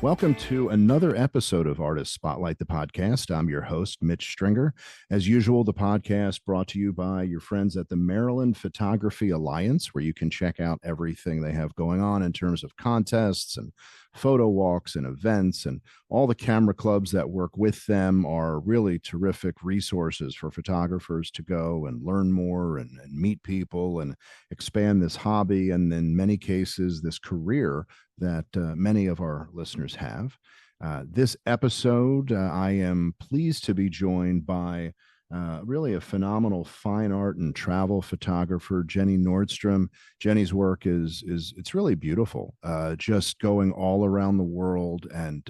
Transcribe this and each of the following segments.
Welcome to another episode of Artist Spotlight, the podcast. I'm your host, Mitch Stringer. As usual, the podcast brought to you by your friends at the Maryland Photography Alliance, where you can check out everything they have going on in terms of contests and photo walks and events. And all the camera clubs that work with them are really terrific resources for photographers to go and learn more and meet people and expand this hobby, and in many cases, this career that many of our listeners have. This episode, I am pleased to be joined by really a phenomenal fine art and travel photographer, Jenny Nordstrom. Jenny's work is it's really beautiful, just going all around the world and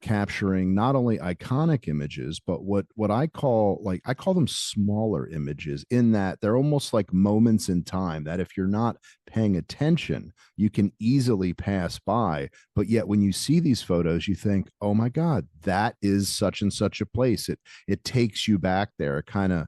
capturing not only iconic images, but what I call them smaller images, in that they're almost like moments in time that if you're not paying attention, you can easily pass by. But yet when you see these photos, you think, oh my God, that is such and such a place. It takes you back there. It kind of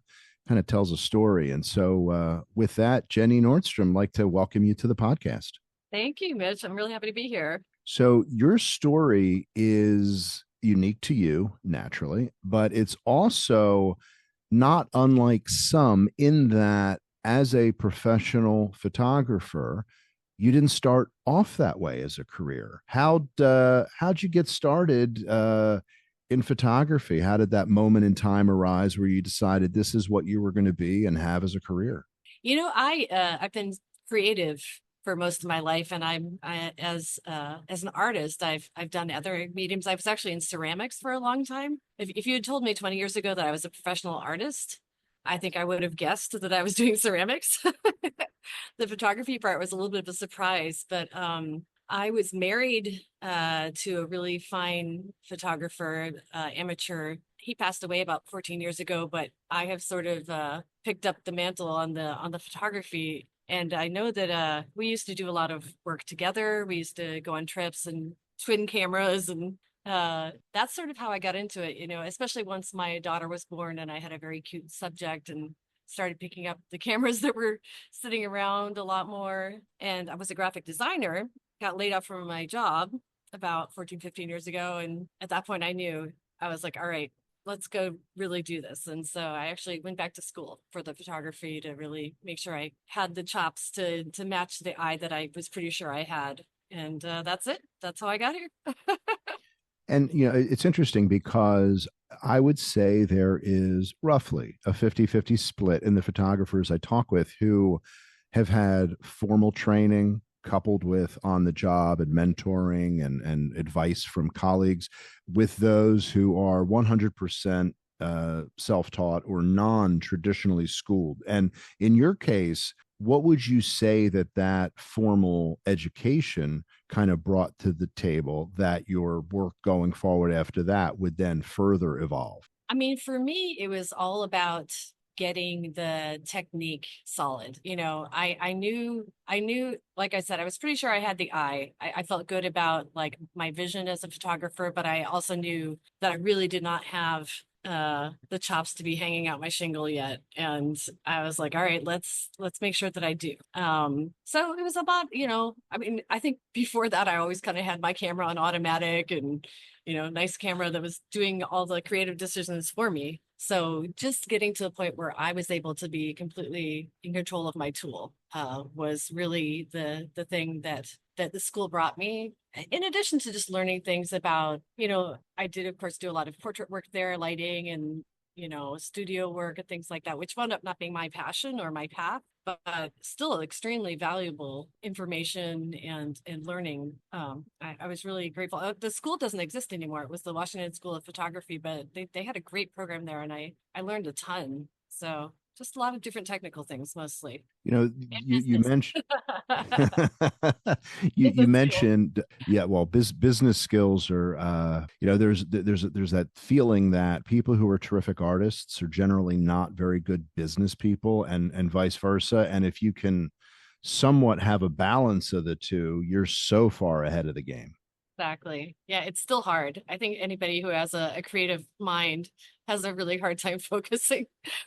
tells a story. And so with that, Jenny Nordstrom, I'd like to welcome you to the podcast. Thank you, Mitch. I'm really happy to be here. So your story is unique to you, naturally, but it's also not unlike some in that as a professional photographer, you didn't start off that way as a career. How'd you get started in photography? How did that moment in time arise where you decided this is what you were going to be and have as a career? I've been creative for most of my life, and as an artist, I've done other mediums. I was actually in ceramics for a long time. If you had told me 20 years ago that I was a professional artist, I think I would have guessed that I was doing ceramics. The photography part was a little bit of a surprise, but I was married to a really fine photographer, amateur. He passed away about 14 years ago, but I have sort of picked up the mantle on the photography. And I know that we used to do a lot of work together. We used to go on trips and twin cameras, and that's sort of how I got into it, especially once my daughter was born and I had a very cute subject and started picking up the cameras that were sitting around a lot more. And I was a graphic designer, got laid off from my job about 14, 15 years ago. And at that point I knew, I was like, all right, let's go really do this. And so I actually went back to school for the photography to really make sure I had the chops to match the eye that I was pretty sure I had. And that's it. That's how I got here. And, it's interesting because I would say there is roughly a 50-50 split in the photographers I talk with who have had formal training coupled with on the job and mentoring and advice from colleagues, with those who are 100% self-taught or non-traditionally schooled. And in your case, what would you say that formal education kind of brought to the table that your work going forward after that would then further evolve? I mean, for me, it was all about getting the technique solid. I knew, like I said, I was pretty sure I had the eye. I felt good about like my vision as a photographer, but I also knew that I really did not have the chops to be hanging out my shingle yet. And I was like, all right, let's make sure that I do. So it was about, I think before that I always kind of had my camera on automatic and, nice camera that was doing all the creative decisions for me. So just getting to the point where I was able to be completely in control of my tool was really the thing that the school brought me. In addition to just learning things about, I did of course do a lot of portrait work there, lighting and, studio work and things like that, which wound up not being my passion or my path, but still extremely valuable information and learning. I was really grateful. The school doesn't exist anymore. It was the Washington School of Photography, but they had a great program there, and I learned a ton. So just a lot of different technical things, mostly. You mentioned you mentioned, yeah, well, business skills are, there's that feeling that people who are terrific artists are generally not very good business people, and vice versa. And if you can somewhat have a balance of the two, you're so far ahead of the game. Exactly. Yeah, it's still hard. I think anybody who has a creative mind has a really hard time focusing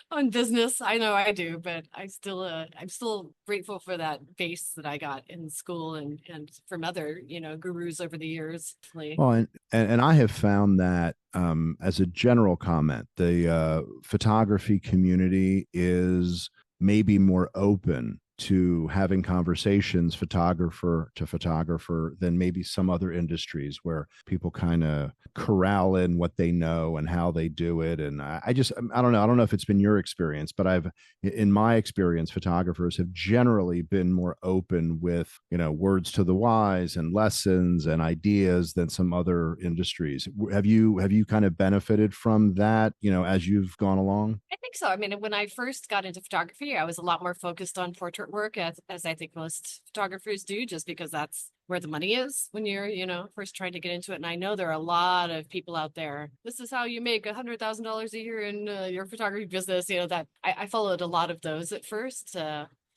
on business. I know I do, but I'm still grateful for that base that I got in school and from other, gurus over the years. Really. Well, and I have found that as a general comment, the photography community is maybe more open to having conversations photographer to photographer than maybe some other industries where people kind of corral in what they know and how they do it. And I don't know. I don't know if it's been your experience, but in my experience, photographers have generally been more open with, words to the wise and lessons and ideas than some other industries. Have you kind of benefited from that, as you've gone along? I think so. I mean, when I first got into photography, I was a lot more focused on portrait work, as I think most photographers do, just because that's where the money is when you're, first trying to get into it. And I know there are a lot of people out there. This is how you make $100,000 a year in your photography business. That I followed a lot of those at first.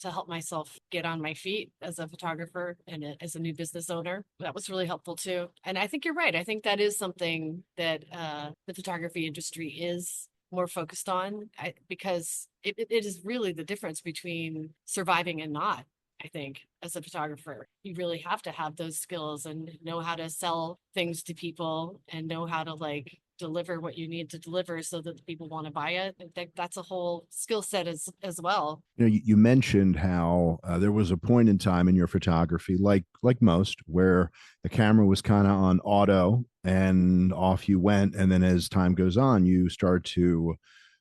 To help myself get on my feet as a photographer and as a new business owner. That was really helpful too. And I think you're right. I think that is something that the photography industry is more focused on, because it is really the difference between surviving and not. I think as a photographer, you really have to have those skills and know how to sell things to people and know how to like deliver what you need to deliver so that the people want to buy it. I think that's a whole skill set as well. You mentioned how there was a point in time in your photography, like most, where the camera was kind of on auto and off you went, and then as time goes on, you start to,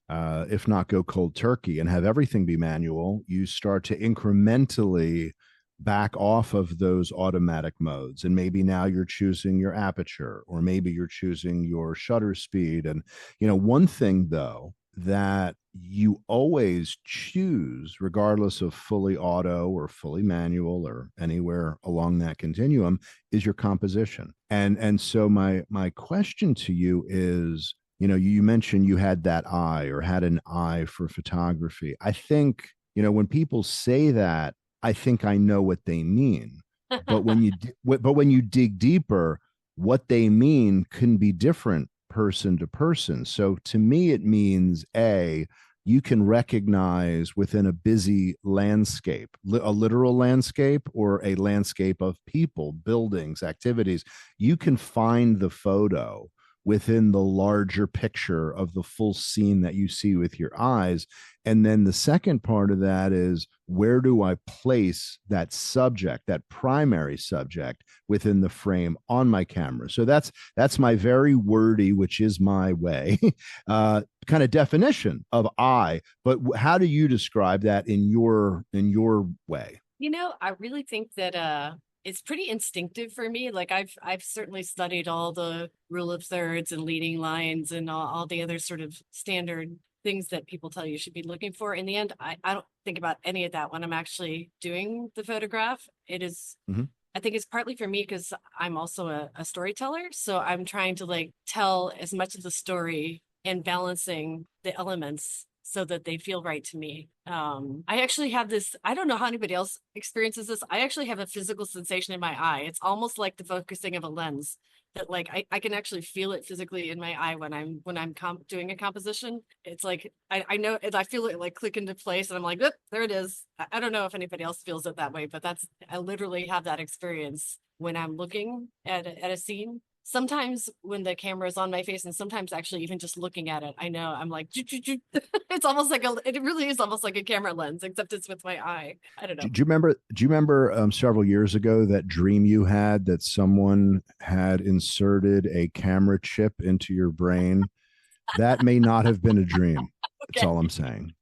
if not go cold turkey and have everything be manual, you start to incrementally back off of those automatic modes, and maybe now you're choosing your aperture, or maybe you're choosing your shutter speed. And one thing though that you always choose, regardless of fully auto or fully manual or anywhere along that continuum, is your composition. And so my question to you is, you mentioned you had that eye, or had an eye for photography. I think, when people say that, I think I know what they mean. But when you dig deeper, what they mean can be different person to person. So to me, it means you can recognize within a busy landscape, a literal landscape or a landscape of people, buildings, activities. You can find the photo within the larger picture of the full scene that you see with your eyes. And then the second part of that is, where do I place that subject, that primary subject within the frame on my camera? So that's my very wordy, which is my way, kind of definition of eye. But how do you describe that in your way? I really think that it's pretty instinctive for me. Like I've certainly studied all the rule of thirds and leading lines and all the other sort of standard things that people tell you should be looking for. In the end, I don't think about any of that when I'm actually doing the photograph. It is, Mm-hmm. I think it's partly for me because I'm also a storyteller. So I'm trying to like tell as much of the story and balancing the elements so that they feel right to me. I actually have this, I don't know how anybody else experiences this. I actually have a physical sensation in my eye. It's almost like the focusing of a lens, that like I can actually feel it physically in my eye when I'm doing a composition. It's like I know it, I feel it like click into place, and I'm like, oop, there it is. I don't know if anybody else feels it that way, but I literally have that experience when I'm looking at a scene. Sometimes when the camera is on my face, and sometimes actually even just looking at it, I know I'm like, it's almost like it really is almost like a camera lens, except it's with my eye. I don't know. Do you remember several years ago that dream you had that someone had inserted a camera chip into your brain? That may not have been a dream. That's Okay. all I'm saying.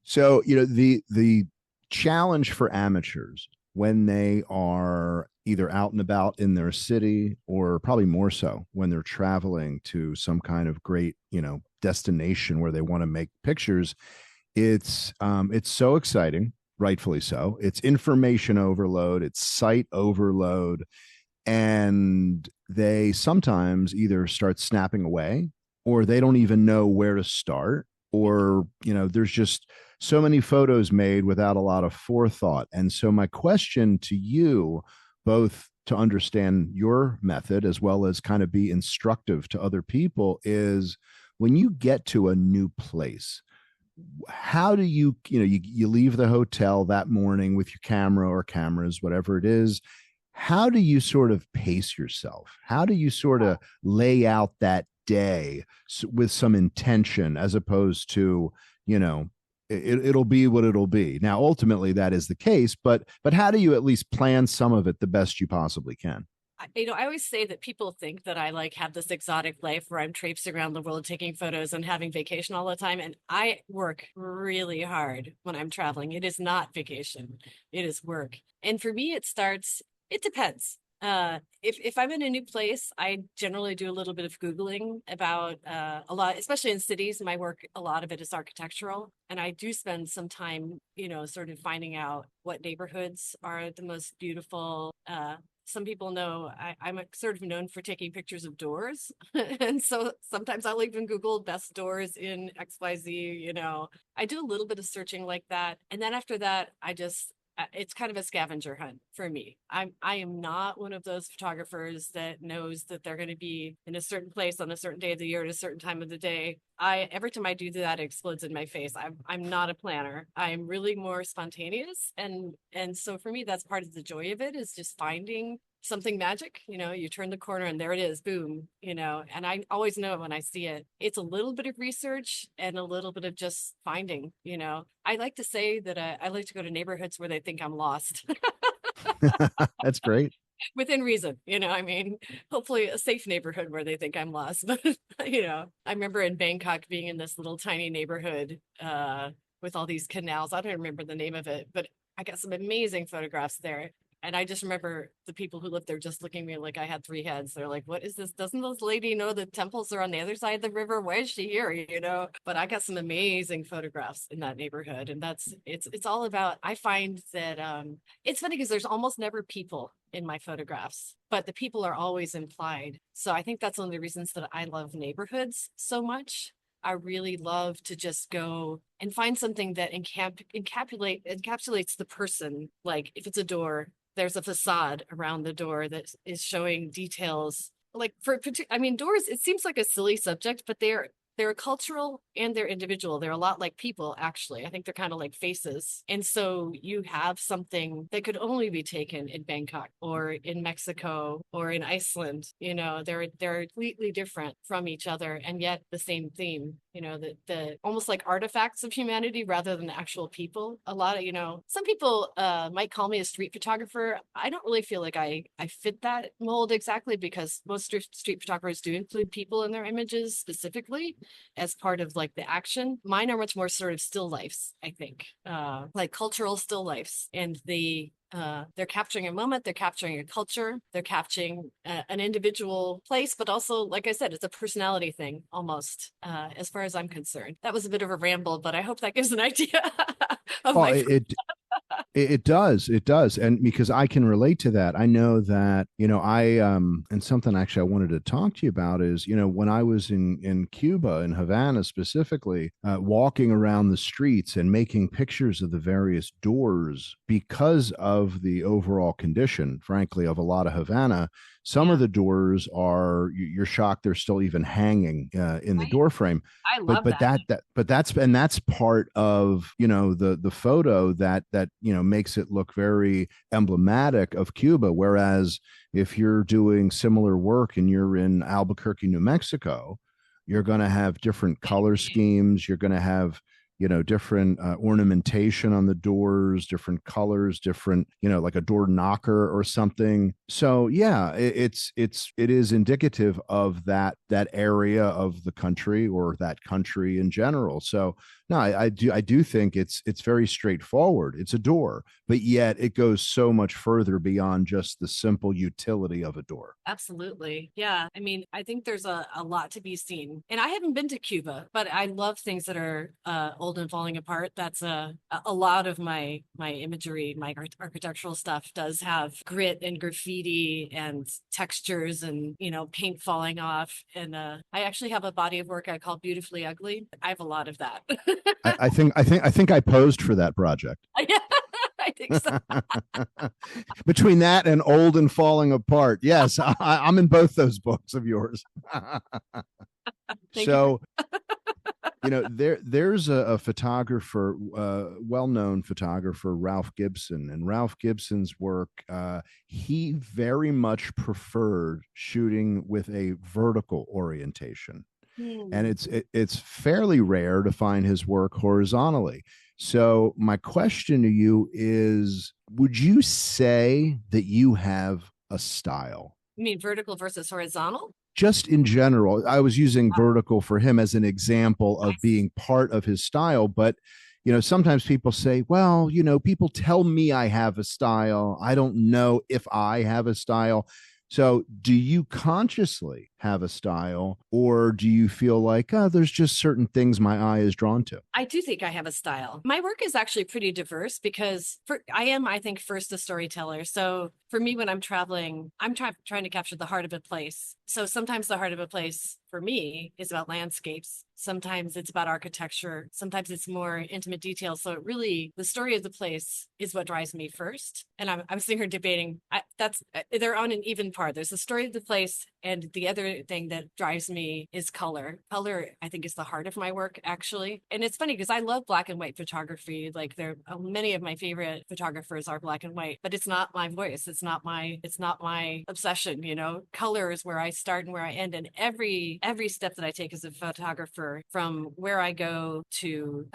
So, the challenge for amateurs when they are either out and about in their city, or probably more so when they're traveling to some kind of great, destination where they want to make pictures, it's so exciting, rightfully so. It's information overload, it's site overload, and they sometimes either start snapping away, or they don't even know where to start. or, there's just so many photos made without a lot of forethought. And so my question to you, both to understand your method as well as kind of be instructive to other people, is when you get to a new place, how do you leave the hotel that morning with your camera or cameras, whatever it is. How do you sort of pace yourself? How do you sort of lay out that day with some intention, as opposed to, you know it'll be what it'll be? Now ultimately that is the case, but how do you at least plan some of it the best you possibly can? I always say that people think that I like have this exotic life where I'm traipsing around the world taking photos and having vacation all the time. And I work really hard when I'm traveling. It is not vacation, it is work. And for me, it depends. If I'm in a new place, I generally do a little bit of Googling about a lot, especially in cities. My work, a lot of it is architectural. And I do spend some time, sort of finding out what neighborhoods are the most beautiful. Some people know I'm sort of known for taking pictures of doors. And so sometimes I'll even Google best doors in XYZ. I do a little bit of searching like that. And then after that, it's kind of a scavenger hunt for me. I am not one of those photographers that knows that they're going to be in a certain place on a certain day of the year at a certain time of the day. Every time I do that, it explodes in my face. I'm not a planner. I'm really more spontaneous, and so for me, that's part of the joy of it, is just finding something magic. You turn the corner and there it is, boom. And I always know when I see it. It's a little bit of research and a little bit of just finding. I like to say that I like to go to neighborhoods where they think I'm lost. That's great. Within reason, I mean, hopefully a safe neighborhood where they think I'm lost. But I remember in Bangkok being in this little tiny neighborhood with all these canals. I don't remember the name of it, but I got some amazing photographs there. And I just remember the people who lived there just looking at me like I had three heads. They're like, what is this? Doesn't this lady know the temples are on the other side of the river? Why is she here? But I got some amazing photographs in that neighborhood. And it's all about, I find that it's funny because there's almost never people in my photographs, but the people are always implied. So I think that's one of the reasons that I love neighborhoods so much. I really love to just go and find something that encapsulates the person. Like if it's a door, there's a facade around the door that is showing details. Like doors, it seems like a silly subject, but they're cultural and they're individual. They're a lot like people, actually. I think they're kind of like faces. And so you have something that could only be taken in Bangkok or in Mexico or in Iceland. They're completely different from each other and yet the same theme. The almost like artifacts of humanity rather than actual people. A lot of, some people might call me a street photographer. I don't really feel like I fit that mold exactly, because most street photographers do include people in their images specifically as part of like the action. Mine are much more sort of still lifes, I think, like cultural still lifes. And they're capturing a moment, they're capturing a culture, they're capturing an individual place, but also, like I said, it's a personality thing almost, as far as I'm concerned. That was a bit of a ramble, but I hope that gives an idea of Oh, my. it does, and because I can relate to that. I know that, and something actually I wanted to talk to you about is, when I was in Cuba, in Havana specifically, walking around the streets and making pictures of the various doors, because of the overall condition, frankly, of a lot of Havana. Some Yeah, of the doors are, you're shocked they're still even hanging in the door frame. I but love but that. that's part of, the photo that makes it look very emblematic of Cuba. Whereas if you're doing similar work and you're in Albuquerque, New Mexico, you're going to have different color schemes. You're going to have, different ornamentation on the doors, different colors, different, like a door knocker or something. So yeah, it is indicative of that area of the country, or that country in general. So no, I do think it's very straightforward. It's a door, but yet it goes so much further beyond just the simple utility of a door. Absolutely. Yeah. I mean, I think there's a lot to be seen. And I haven't been to Cuba, but I love things that are old old and falling apart. That's a lot of my imagery, my architectural stuff does have grit and graffiti and textures and, you know, paint falling off. And I actually have a body of work I call Beautifully Ugly. I have a lot of that. I think I posed for that project. Yeah, I think so. Between that and Old and Falling Apart, yes, I'm in both those books of yours. Thank you. So, there's a photographer, well-known photographer, Ralph Gibson, and Ralph Gibson's work, he very much preferred shooting with a vertical orientation, and it's fairly rare to find his work horizontally. So my question to you is, would you say that you have a style? You mean vertical versus horizontal? Just in general, I was using vertical for him as an example of being part of his style. But, sometimes people say, well, people tell me I have a style. I don't know if I have a style. So do you consciously have a style, or do you feel like, oh, there's just certain things my eye is drawn to? I do think I have a style. My work is actually pretty diverse because I think, first a storyteller. So for me, when I'm traveling, I'm trying to capture the heart of a place. So sometimes the heart of a place for me is about landscapes. Sometimes it's about architecture. Sometimes it's more intimate details. So the story of the place is what drives me first. And I'm sitting here debating, they're on an even par. There's the story of the place, and the other thing that drives me is color. Color, I think, is the heart of my work, actually. And it's funny because I love black and white photography. Like, many of my favorite photographers are black and white, but it's not my voice. It's not my obsession. Color is where I start and where I end. And every step that I take as a photographer, from where I go to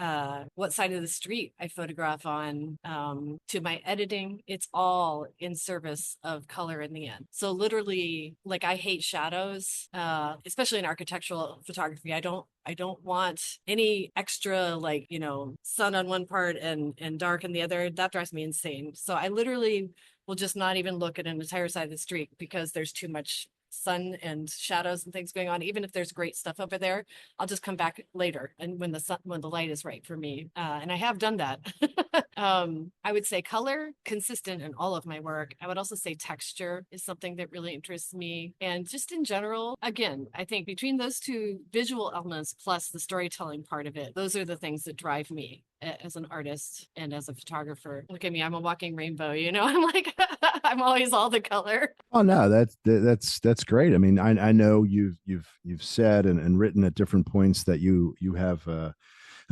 what side of the street I photograph on, to my editing, it's all in service of color in the end. So literally, like, I hate shadows, especially in architectural photography. I don't want any extra, like, sun on one part and dark in the other. That drives me insane. So I literally will just not even look at an entire side of the street because there's too much sun and shadows and things going on. Even if there's great stuff over there, I'll just come back later, and when the light is right for me. And I have done that. I would say color, consistent in all of my work. I would also say texture is something that really interests me. And just in general, again, I think between those two visual elements plus the storytelling part of it, those are the things that drive me as an artist and as a photographer. Look at me, I'm a walking rainbow. I'm like, I'm always all the color. Oh no, that's great. I mean, I know you've said and written at different points that you have an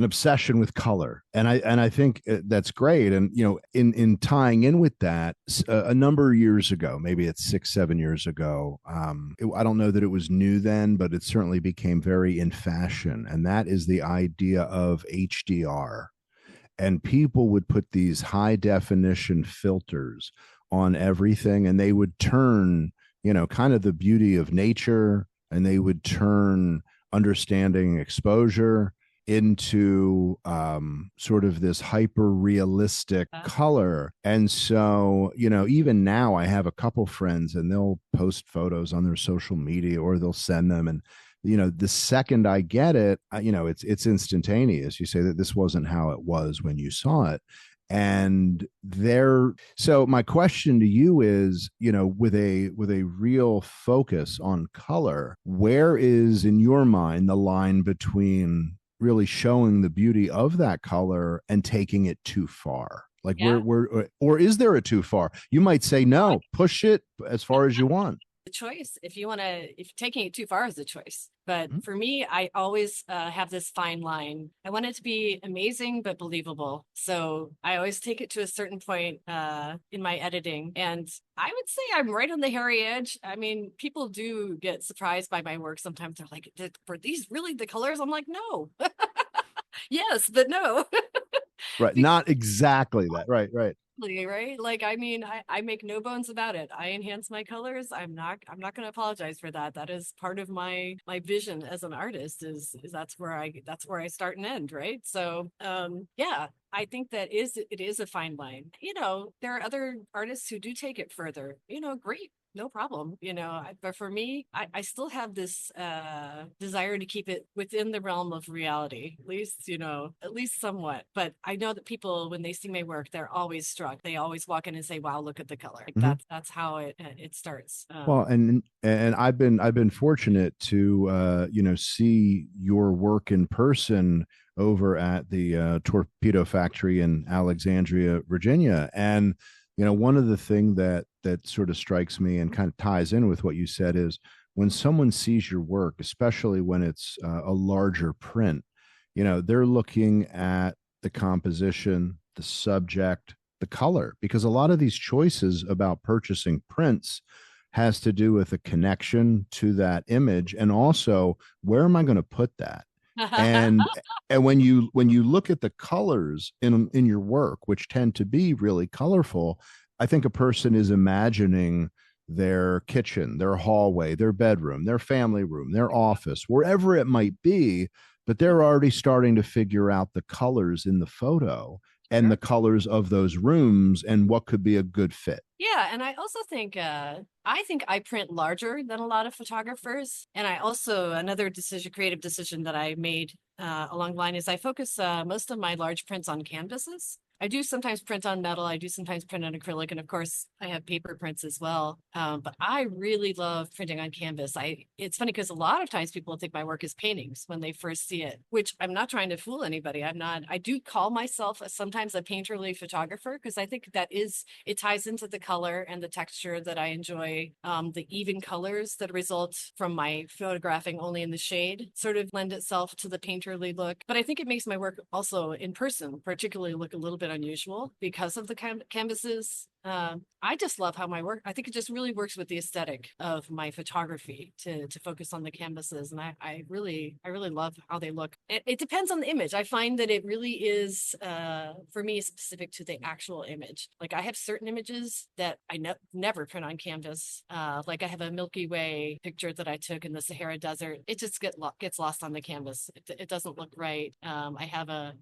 obsession with color, and I think that's great. And in tying in with that, a number of years ago, maybe it's 6-7 years ago, I don't know that it was new then, but it certainly became very in fashion, and that is the idea of HDR. And people would put these high definition filters on everything, and they would turn, kind of the beauty of nature, and they would turn understanding exposure into sort of this hyper realistic color. And so, even now I have a couple friends, and they'll post photos on their social media, or they'll send them, and the second I get it, it's instantaneous. You say that this wasn't how it was when you saw it. And so my question to you is, with a real focus on color, where is in your mind the line between really showing the beauty of that color and taking it too far? Like, Yeah. or is there a too far? You might say, no, push it as far as you want. The choice, if taking it too far is the choice. But Mhm. for me, I always have this fine line. I want it to be amazing but believable. So I always take it to a certain point in my editing. And I would say I'm right on the hairy edge. I mean, people do get surprised by my work. Sometimes they're like, were these really the colors? I'm like, no. Yes, but no. Right. Not exactly that. Right. Right? Like, I mean, I make no bones about it. I enhance my colors. I'm not going to apologize for that. That is part of my vision as an artist, is that's where I start and end, right? So, yeah, I think it is a fine line. There are other artists who do take it further. Great. no problem. But for me, I still have this desire to keep it within the realm of reality, at least somewhat. But I know that people, when they see my work, they're always struck. They always walk in and say, "Wow, look at the color." Like Mhm. that's how it starts. Well, and I've been fortunate to see your work in person over at the torpedo factory in Alexandria, Virginia, and one of the thing that sort of strikes me and kind of ties in with what you said is when someone sees your work, especially when it's a larger print, they're looking at the composition, the subject, the color, because a lot of these choices about purchasing prints has to do with a connection to that image, and also where am I going to put that. and and when you look at the colors in your work, which tend to be really colorful, I think a person is imagining their kitchen, their hallway, their bedroom, their family room, their office, wherever it might be, but they're already starting to figure out the colors in the photo and Sure. the colors of those rooms and what could be a good fit. Yeah, and I also think I print larger than a lot of photographers. And I also another creative decision that I made along the line is I focus most of my large prints on canvases. I do sometimes print on metal. I do sometimes print on acrylic, and of course, I have paper prints as well. But I really love printing on canvas. It's funny because a lot of times people think my work is paintings when they first see it, which I'm not trying to fool anybody. I'm not. I do call myself sometimes a painterly photographer because I think it ties into the color and the texture that I enjoy. The even colors that result from my photographing only in the shade sort of lend itself to the painterly look. But I think it makes my work also in person particularly look a little bit unusual because of the canvases. I just love how my work. I think it just really works with the aesthetic of my photography to focus on the canvases, and I really love how they look. It depends on the image. I find that it really is for me specific to the actual image. Like I have certain images that I never print on canvas. Like I have a Milky Way picture that I took in the Sahara Desert. It just gets lost on the canvas. It doesn't look right. I have a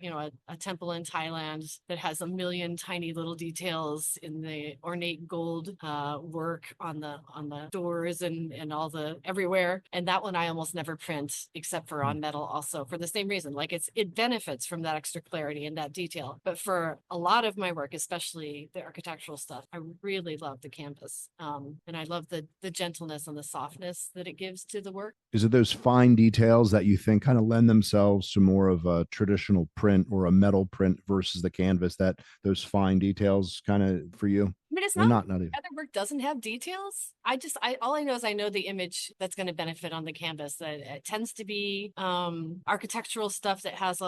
temple in Thailand that has a million tiny little details in the ornate gold work on the doors and all the everywhere. And that one I almost never print except for on metal also for the same reason. Like it benefits from that extra clarity and that detail. But for a lot of my work, especially the architectural stuff, I really love the canvas. And I love the gentleness and the softness that it gives to the work. Is it those fine details that you think kind of lend themselves to more of a traditional print or a metal print versus the canvas, that those fine details kind of for you? I mean, it's Or not not even. other work doesn't have details. I all I know is I know the image that's going to benefit on the canvas. That it tends to be architectural stuff that has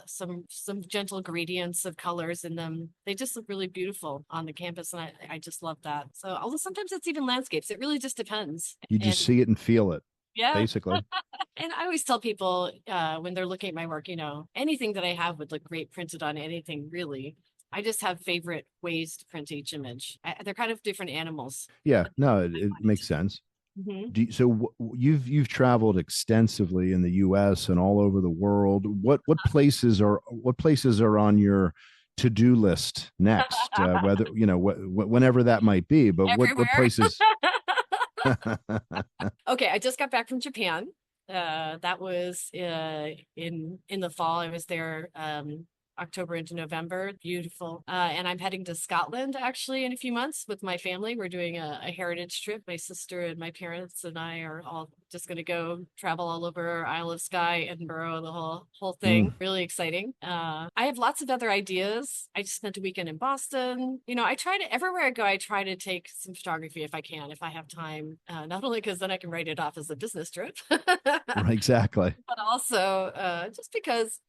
some gentle gradients of colors in them. They just look really beautiful on the canvas, and I just love that. So although sometimes it's even landscapes, it really just depends. You And just see it and feel it, yeah, basically. and I always tell people when they're looking at my work, anything that I have would look great printed on anything, really. I just have favorite ways to print each image. They're kind of different animals. Yeah, no, it makes sense. Hmm. You've traveled extensively in the U.S. and all over the world. What places are on your to-do list next? Whether whenever that might be, but what Everywhere. places? Okay, I just got back from Japan. That was in the fall. I was there October into November. Beautiful. And I'm heading to Scotland actually in a few months with my family. We're doing a heritage trip. My sister and my parents and I are all just going to go travel all over Isle of Skye, Edinburgh, the whole Mm. thing. Really exciting. I have lots of other ideas. I just spent a weekend in Boston. I try to everywhere I go. I try to take some photography if I can, if I have time. Not only because then I can write it off as a business trip, Right, exactly. but also just because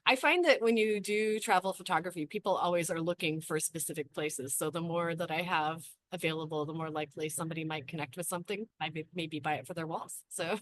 I find that when you do travel photography, people always are looking for specific places. So the more that I have available, the more likely somebody might connect with something. I maybe buy it for their walls. So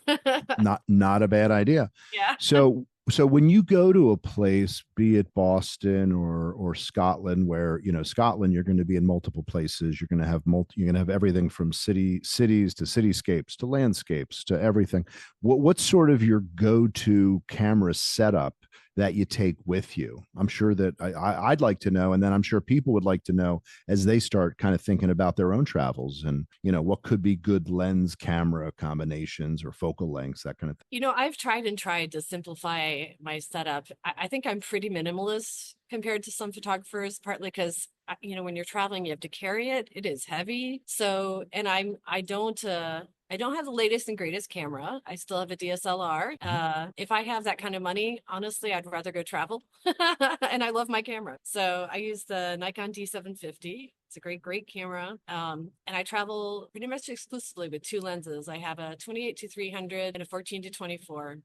Not a bad idea. yeah. So when you go to a place, be it Boston or Scotland, where Scotland, you're going to be in multiple places. You're going to have everything from cities to cityscapes to landscapes to everything. What's sort of your go-to camera setup that you take with you? I'm sure that I'd like to know, and then I'm sure people would like to know as they start kind of thinking about their own travels, and what could be good lens camera combinations or focal lengths, that kind of thing. I've tried and tried to simplify my setup. I think I'm pretty minimalist compared to some photographers, partly because when you're traveling, you have to carry it. It is heavy. So, and I don't have the latest and greatest camera. I still have a DSLR. Mhm. If I have that kind of money, honestly, I'd rather go travel. And I love my camera. So I use the Nikon D750. It's a great, great camera. And I travel pretty much exclusively with two lenses. I have a 28 to 300 and a 14 to 24.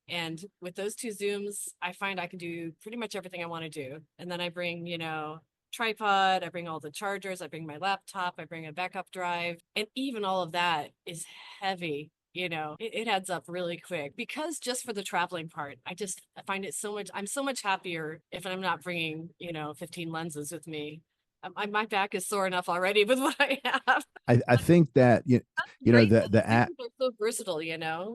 And with those two zooms, I find I can do pretty much everything I want to do. And then I bring, tripod, I bring all the chargers, I bring my laptop, I bring a backup drive. And even all of that is heavy. It adds up really quick because just for the traveling part, I find it so much, I'm so much happier if I'm not bringing, 15 lenses with me. My back is sore enough already with what I have. I think that Great that the the are so versatile,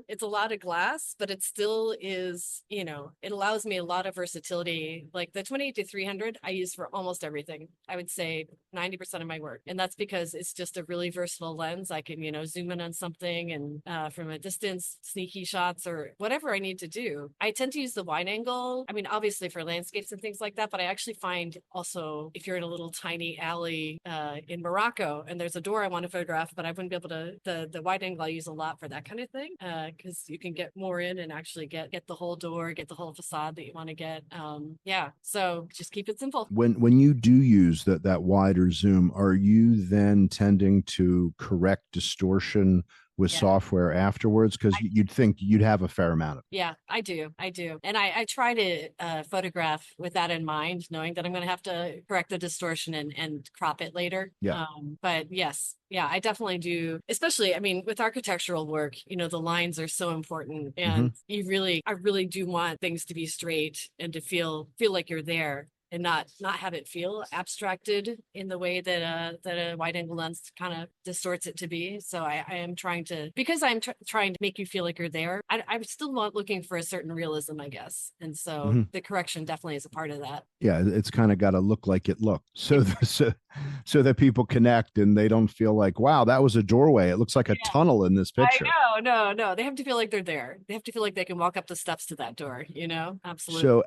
It's a lot of glass, but it still is, it allows me a lot of versatility. Like the 28 to 300 I use for almost everything. I would say 90% of my work. And that's because it's just a really versatile lens. I can, zoom in on something and from a distance, sneaky shots or whatever I need to do. I tend to use the wide angle. I mean, obviously for landscapes and things like that, but I actually find also if you're in a little tiny alley in Morocco and there's a door I want to photograph, but I wouldn't be able to, the wide angle I use a lot for that kind of thing because you can get more in and actually get the whole door, get the whole facade that you want to get. Yeah, so just keep it simple. When you do use that wider zoom, are you then tending to correct distortion with Yeah. software afterwards? Because you'd think you'd have a fair amount of. Yeah, I do. And I try to photograph with that in mind, knowing that I'm going to have to correct the distortion and crop it later. Yeah. But yes, yeah, I definitely do. Especially, I mean, with architectural work, the lines are so important and I really do want things to be straight and to feel like you're there and not have it feel abstracted in the way that a wide angle lens kind of distorts it to be. So I am trying to, because I'm trying to make you feel like you're there. I'm still not looking for a certain realism, I guess. And so the correction definitely is a part of that. Yeah, it's kind of got to look like it looked, so that people connect and they don't feel like, wow, that was a doorway. It looks like a tunnel in this picture. I know, no. They have to feel like they're there. They have to feel like they can walk up the steps to that door, Absolutely. So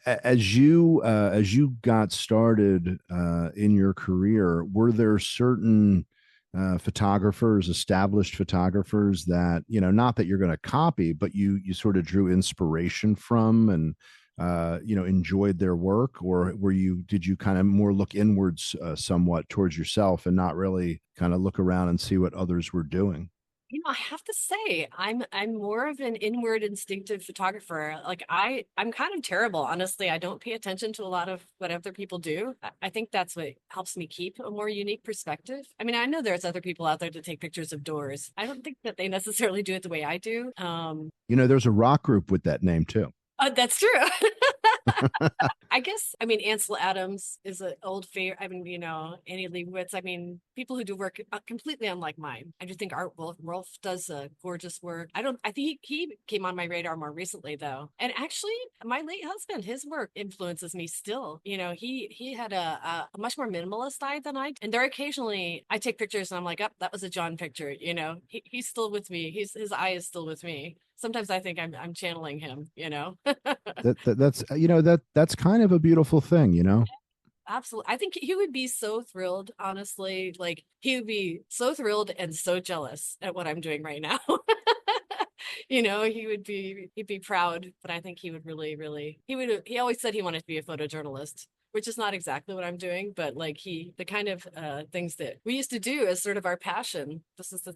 as you got started in your career, were there certain photographers, established photographers that not that you're going to copy, but you sort of drew inspiration from and enjoyed their work, or did you kind of more look inwards somewhat towards yourself and not really kind of look around and see what others were doing? I have to say, I'm more of an inward instinctive photographer. Like I'm kind of terrible, honestly. I don't pay attention to a lot of what other people do. I think that's what helps me keep a more unique perspective. I mean, I know there's other people out there to take pictures of doors. I don't think that they necessarily do it the way I do. There's a rock group with that name too. That's true. I guess, I mean, Ansel Adams is an old favorite. I mean, Annie Leibovitz. I mean, people who do work completely unlike mine. I do think Art Wolf does gorgeous work. I think he came on my radar more recently, though. And actually, my late husband, his work influences me still. He had a much more minimalist eye than I. And there occasionally, I take pictures and I'm like, oh, that was a John picture. He's still with me. His eye is still with me. Sometimes I think I'm channeling him, that's kind of a beautiful thing. Absolutely. I think he would be so thrilled, honestly. Like he would be so thrilled and so jealous at what I'm doing right now. He'd be proud, but I think he would really he always said he wanted to be a photojournalist, which is not exactly what I'm doing, but like the kind of things that we used to do as sort of our passion. This is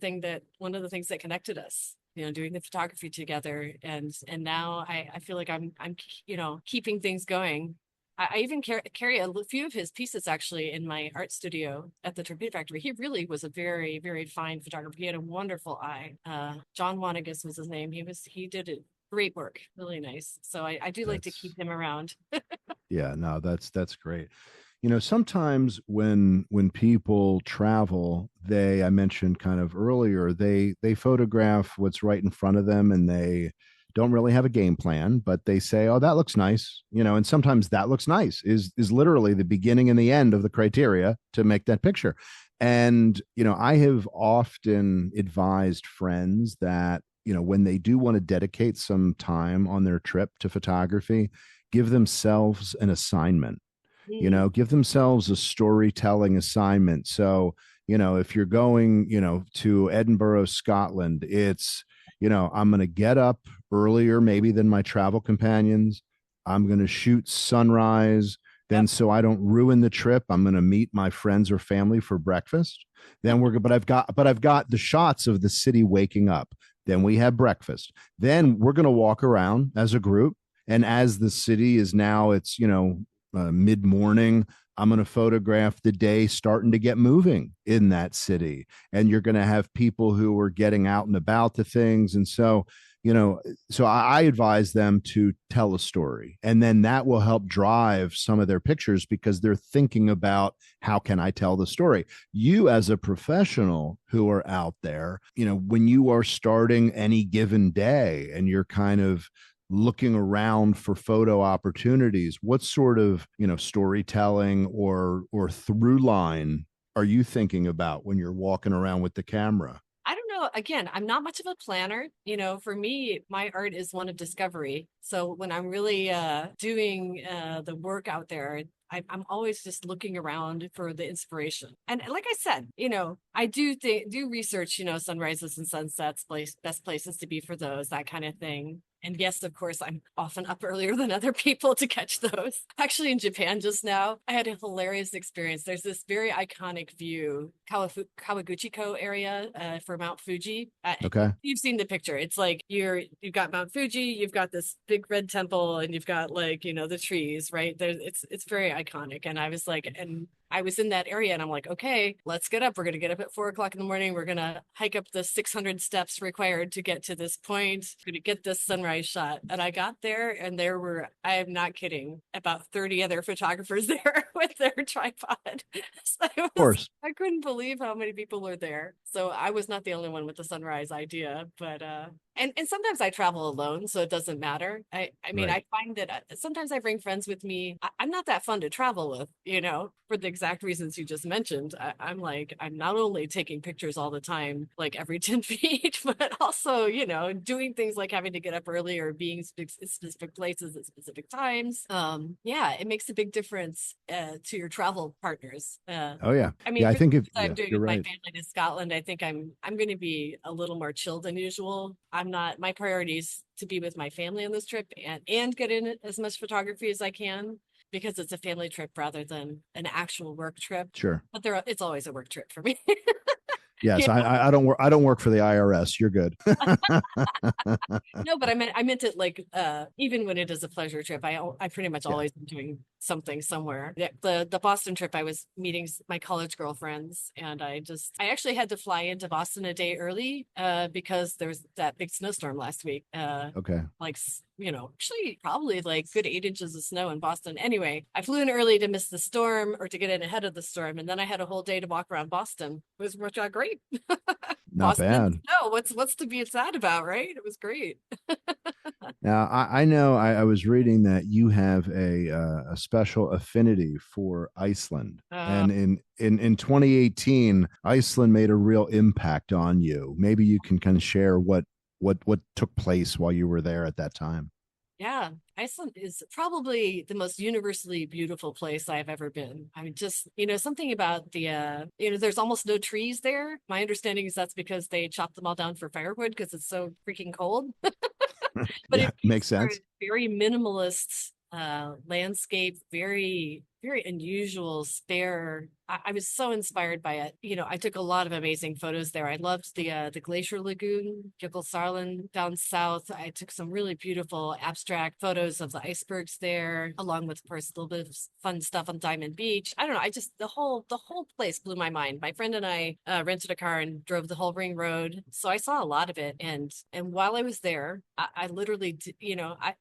one of the things that connected us. Doing the photography together, and now I feel like I'm keeping things going. I even carry a few of his pieces actually in my art studio at the Torpedo Factory. He really was a very, very fine photographer. He had a wonderful eye. John Wanagus was his name. He did it great work, really nice. So I do like to keep him around. Yeah, no, that's great. Sometimes when people travel, I mentioned kind of earlier, they photograph what's right in front of them and they don't really have a game plan, but they say, "Oh, that looks nice," and sometimes that looks nice is literally the beginning and the end of the criteria to make that picture. And I have often advised friends that when they do want to dedicate some time on their trip to photography, give themselves an assignment. Mm, Give themselves a storytelling assignment. So if you're going to Edinburgh, Scotland, it's I'm going to get up earlier maybe than my travel companions. I'm going to shoot sunrise. Then, yep. so I don't ruin the trip, I'm going to meet my friends or family for breakfast. Then I've got the shots of the city waking up. Then we have breakfast. Then we're going to walk around as a group. And as the city is now, it's mid morning, I'm going to photograph the day starting to get moving in that city. And you're going to have people who are getting out and about to things. And so I advise them to tell a story. And then that will help drive some of their pictures because they're thinking about how can I tell the story? You, as a professional who are out there, when you are starting any given day and you're kind of looking around for photo opportunities, what sort of storytelling or through line are you thinking about when you're walking around with the camera? I don't know. Again, I'm not much of a planner. For me, my art is one of discovery. So when I'm really doing the work out there, I'm always just looking around for the inspiration. And like I said, I do research, sunrises and sunsets, best places to be for those, that kind of thing. And yes, of course, I'm often up earlier than other people to catch those. Actually, in Japan just now, I had a hilarious experience. There's this very iconic view, Kawaguchiko area for Mount Fuji. Okay. You've seen the picture. It's like you've got Mount Fuji, you've got this big red temple, and you've got like the trees, right? It's very iconic. And I was like, and I was in that area and I'm like, okay, let's get up. We're going to get up at 4 o'clock in the morning. We're going to hike up the 600 steps required to get to this point. We're going to get this sunrise shot. And I got there and there were, I am not kidding, about 30 other photographers there with their tripod. So Of course. I couldn't believe how many people were there. So I was not the only one with the sunrise idea, but and sometimes I travel alone, so it doesn't matter. I mean, Right. I find that sometimes I bring friends with me. I'm not that fun to travel with, for the exact reasons you just mentioned. I'm like, I'm not only taking pictures all the time, like every 10 feet, but also, doing things like having to get up early or being specific places at specific times. Yeah, it makes a big difference to your travel partners. Oh yeah. I mean, Yeah, I for the think if trips I'm yeah, doing you're with my right. family to Scotland, I think I'm going to be a little more chilled than usual. I'm not, my priority is to be with my family on this trip and get in as much photography as I can because it's a family trip rather than an actual work trip. Sure. But it's always a work trip for me. Yes, You I don't work for the IRS. You're good. No, but I meant it like even when it is a pleasure trip, I pretty much Yeah. always am doing something somewhere. The Boston trip, I was meeting my college girlfriends, and I actually had to fly into Boston a day early because there was that big snowstorm last week. Okay. Like actually probably like good 8 inches of snow in Boston. Anyway, I flew in early to miss the storm or to get in ahead of the storm, and then I had a whole day to walk around Boston. It was worked out great. Not Boston and bad. snow. What's to be sad about, right? It was great. Now I know I was reading that you have a special affinity for Iceland, Uh, and in 2018, Iceland made a real impact on you. Maybe you can kind of share what took place while you were there at that time. yeah, Iceland is probably the most universally beautiful place I've ever been. I mean, just, something about there's almost no trees there. My understanding is that's because they chopped them all down for firewood because it's so freaking cold. But Yeah, it makes makes for a sense. very minimalist landscape, very, very unusual, spare. I was so inspired by it. I took a lot of amazing photos there. I loved the Glacier Lagoon, Jökulsárlón down south. I took some really beautiful abstract photos of the icebergs there, along with, of course, a little bit of fun stuff on Diamond Beach. I don't know. I just the whole place blew my mind. My friend and I rented a car and drove the whole ring road, so I saw a lot of it. And while I was there, I literally,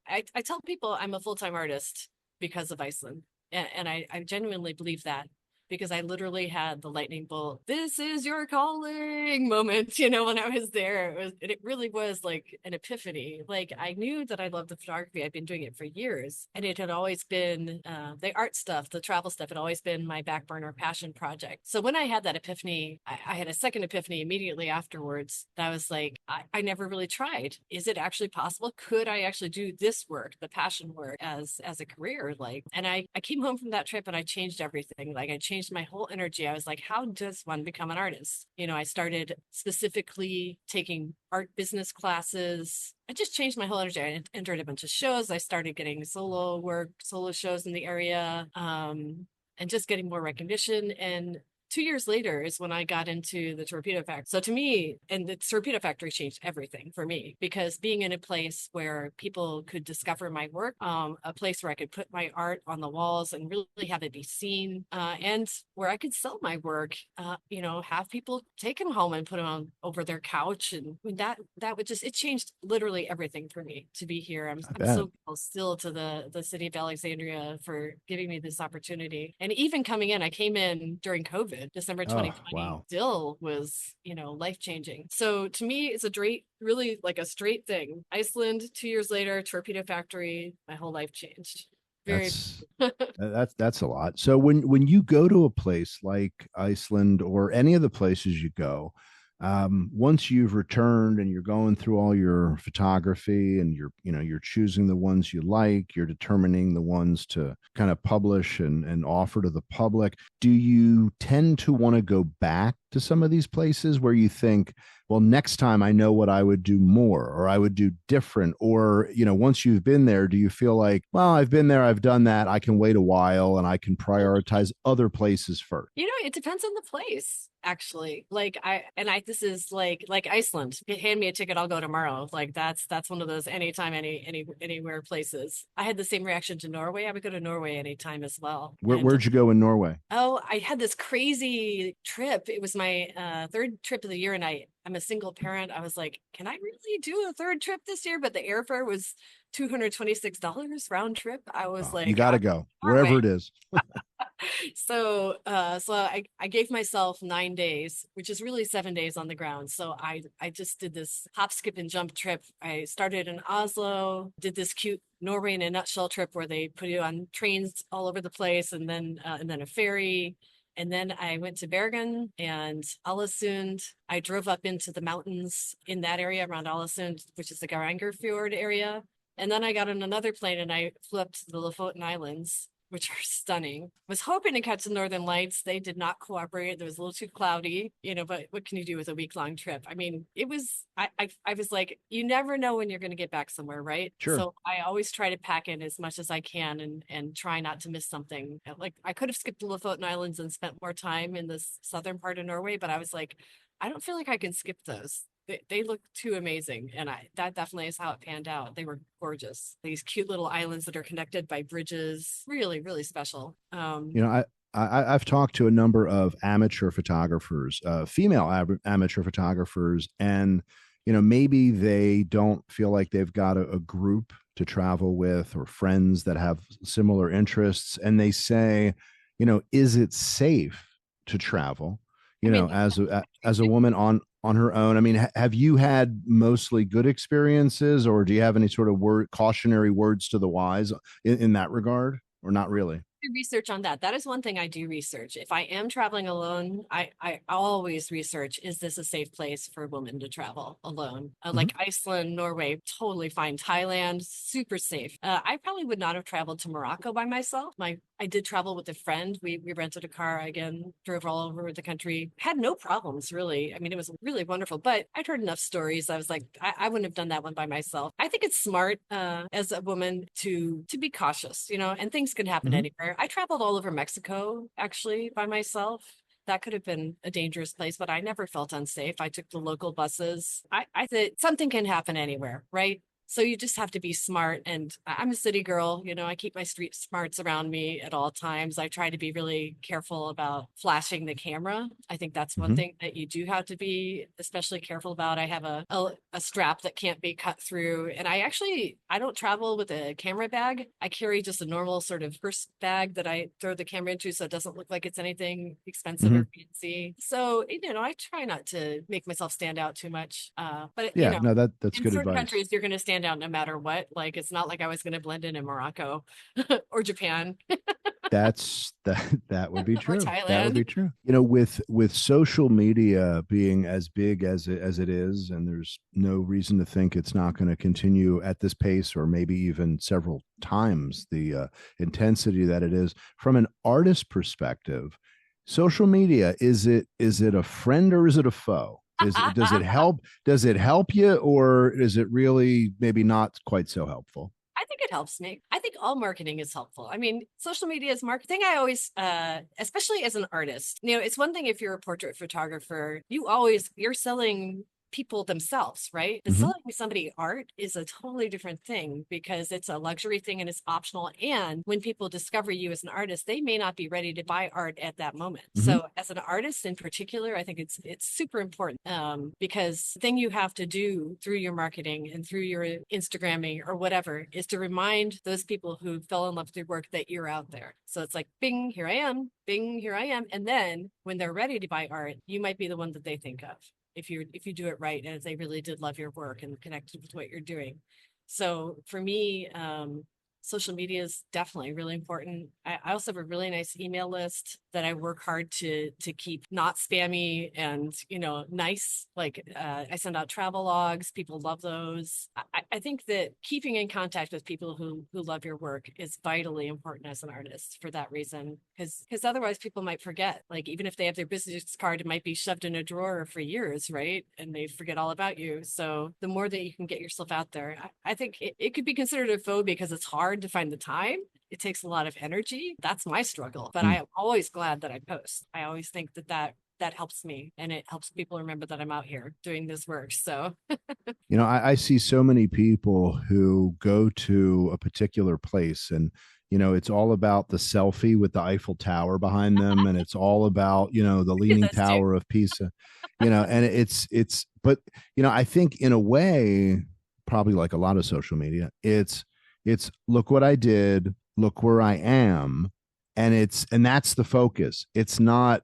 I tell people I'm a full-time artist because of Iceland, and I genuinely believe that. because I literally had the lightning bolt, this is your calling moment, when I was there. It really was like an epiphany. Like I knew that I loved the photography. I'd been doing it for years, and it had always been the art stuff, the travel stuff had always been my back burner passion project. So when I had that epiphany, I had a second epiphany immediately afterwards. That I was like, I never really tried. Is it actually possible? Could I actually do this work, the passion work, as a career? Like, and I came home from that trip and I changed everything. Like I changed my whole energy. I was like, how does one become an artist? I started specifically taking art business classes. I just changed my whole energy. I entered a bunch of shows. I started getting solo work, solo shows in the area, and just getting more recognition. And 2 years later is when I got into the Torpedo Factory. So to me, and the Torpedo Factory changed everything for me, because being in a place where people could discover my work, a place where I could put my art on the walls and really have it be seen, and where I could sell my work, have people take them home and put them on over their couch. And that would just, it changed literally everything for me to be here. I'm, I I'm bet. so grateful still to the city of Alexandria for giving me this opportunity. And even coming in, I came in during COVID. December Oh, 2020 wow. still was, life changing. So to me, it's a straight, really like a straight thing. Iceland, 2 years later, Torpedo Factory, my whole life changed. Very. That's that's a lot. So when you go to a place like Iceland or any of the places you go, once you've returned and you're going through all your photography and you're choosing the ones you like, you're determining the ones to kind of publish and offer to the public. Do you tend to want to go back to some of these places where you think, well, next time I know what I would do more or I would do different? Or, once you've been there, do you feel like, well, I've been there, I've done that, I can wait a while and I can prioritize other places first? It depends on the place, actually. Like this is like Iceland. Hand me a ticket, I'll go tomorrow. Like that's one of those anytime, anywhere places. I had the same reaction to Norway. I would go to Norway anytime as well. And Where'd you go in Norway? oh, I had this crazy trip. It was my third trip of the year, and I'm a single parent. I was like, can I really do a third trip this year? But the airfare was $226 round trip. I was Oh, you like, got to go wherever Norway. it is. So I gave myself 9 days, which is really 7 days on the ground. So I just did this hop, skip, and jump trip. I started in Oslo, did this cute Norway in a nutshell trip where they put you on trains all over the place, and then a ferry. And then I went to Bergen and Ålesund. I drove up into the mountains in that area around Ålesund, which is the Geiranger Fjord area. And then I got on another plane and I flew up to the Lofoten Islands, which are stunning. Was hoping to catch the Northern Lights. They did not cooperate. It was a little too cloudy, but what can you do with a week-long trip? I mean, I was like, you never know when you're going to get back somewhere, right? Sure. So I always try to pack in as much as I can and try not to miss something. Like I could have skipped the Lofoten Islands and spent more time in the southern part of Norway, but I was like, I don't feel like I can skip those. They look too amazing, and that definitely is how it panned out. They were gorgeous. These cute little islands that are connected by bridges, really, really special. You know, I've talked to a number of amateur photographers, female amateur photographers, and maybe they don't feel like they've got a group to travel with or friends that have similar interests, and they say, is it safe to travel? I mean, As a woman on her own. I mean, have you had mostly good experiences, or do you have any sort of cautionary words to the wise in that regard, or not really? research on that. That is one thing I do research. If I am traveling alone, I always research, is this a safe place for a woman to travel alone? Mhm. Like Iceland, Norway, totally fine. Thailand, super safe. I probably would not have traveled to Morocco by myself. I did travel with a friend. We rented a car again, drove all over the country, had no problems really. I mean, it was really wonderful, but I'd heard enough stories. I was like, I wouldn't have done that one by myself. I think it's smart as a woman to be cautious, and things can happen Mhm. anywhere. I traveled all over Mexico actually by myself. That could have been a dangerous place, but I never felt unsafe. I took the local buses. I said something can happen anywhere, right? So you just have to be smart. And I'm a city girl, I keep my street smarts around me at all times. I try to be really careful about flashing the camera. I think that's one Hmm. thing that you do have to be especially careful about. I have a strap that can't be cut through. And I don't travel with a camera bag. I carry just a normal sort of purse bag that I throw the camera into so it doesn't look like it's anything expensive Hmm. or fancy. So, I try not to make myself stand out too much. But, Yeah, no, that's in good certain advice. countries, you're going to stand out no matter what. Like, it's not like I was going to blend in Morocco or Japan That would be or true. That would Thailand. be true. With social media being as big as it is, and there's no reason to think it's not going to continue at this pace, or maybe even several times the intensity that it is. From an artist perspective, social media, is it a friend or is it a foe? Does it help? Does it help you, or is it really maybe not quite so helpful? I think it helps me. I think all marketing is helpful. I mean, social media is marketing. I always, especially as an artist, it's one thing if you're a portrait photographer, you're selling people themselves, right? But Hmm. selling somebody art is a totally different thing because it's a luxury thing and it's optional. And when people discover you as an artist, they may not be ready to buy art at that moment. Hmm. So as an artist in particular, I think it's super important because the thing you have to do through your marketing and through your Instagramming or whatever is to remind those people who fell in love with your work that you're out there. So it's like, bing, here I am, bing, here I am. And then when they're ready to buy art, you might be the one that they think of if you do it right and if they really did love your work and connected with what you're doing. So for me, social media is definitely really important. I also have a really nice email list that I work hard to keep not spammy and nice. Like I send out travel logs. People love those. I think that keeping in contact with people who love your work is vitally important as an artist for that reason. Because otherwise people might forget. Like even if they have their business card, it might be shoved in a drawer for years, right? And they forget all about you. So the more that you can get yourself out there, I think it could be considered a foe because it's hard to find the time. It takes a lot of energy. That's my struggle. But I am always glad that I post. I always think that helps me and it helps people remember that I'm out here doing this work. So I see so many people who go to a particular place, and it's all about the selfie with the Eiffel Tower behind them, and it's all about the I do Leaning this too. Tower of Pisa. And it's but I think in a way, probably like a lot of social media, it's look what I did, look where I am, and that's the focus. It's not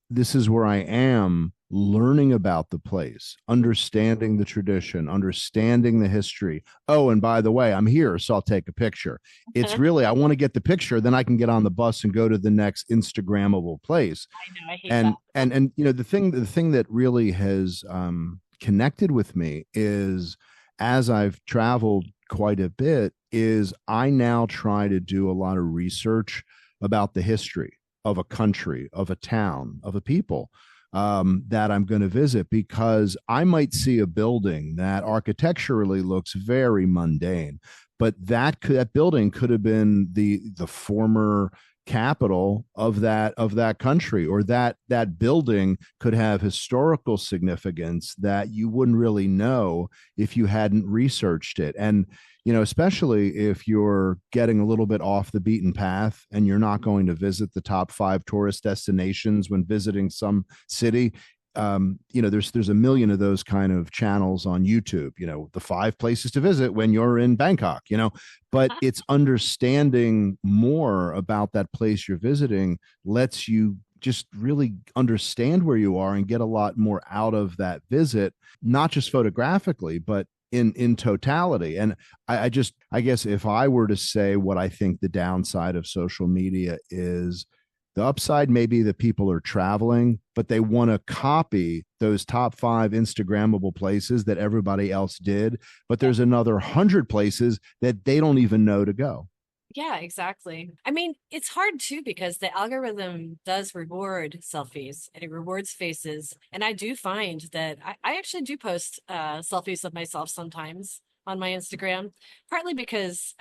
this is where I am, learning about the place, understanding the tradition, understanding the history. Oh, and by the way, I'm here, so I'll take a picture. It's really, I want to get the picture, then I can get on the bus and go to the next Instagrammable place. I know I hate that. And the thing that really has connected with me is, as I've traveled quite a bit, is I now try to do a lot of research about the history of a country, of a town, of a people that I'm going to visit, because I might see a building that architecturally looks very mundane, but that building could have been the former capital of that country, or that building could have historical significance that you wouldn't really know if you hadn't researched it. And especially if you're getting a little bit off the beaten path and you're not going to visit the top 5 tourist destinations when visiting some city. There's a million of those kind of channels on YouTube, the 5 places to visit when you're in Bangkok, but it's understanding more about that place you're visiting lets you just really understand where you are and get a lot more out of that visit, not just photographically, but in totality. And I guess if I were to say what I think the downside of social media is, the upside may be that people are traveling, but they want to copy those top 5 Instagrammable places that everybody else did. But there's another 100 places that they don't even know to go. Yeah, exactly. I mean, it's hard too because the algorithm does reward selfies and it rewards faces. And I do find that I actually do post selfies of myself sometimes. on my Instagram, partly because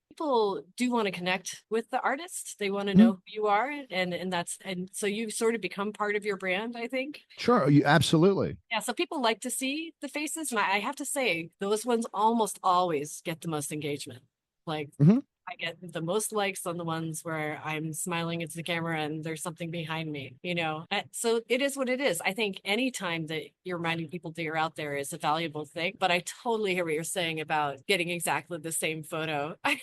people do want to connect with the artist. They want to Mhm. know who you are, and so you sort of become part of your brand, I think. Sure, you absolutely. Yeah, so people like to see the faces, and I have to say, those ones almost always get the most engagement. Like Mhm. I get the most likes on the ones where I'm smiling into the camera and there's something behind me, you know? So it is what it is. I think anytime that you're reminding people that you're out there is a valuable thing, but I totally hear what you're saying about getting exactly the same photo. I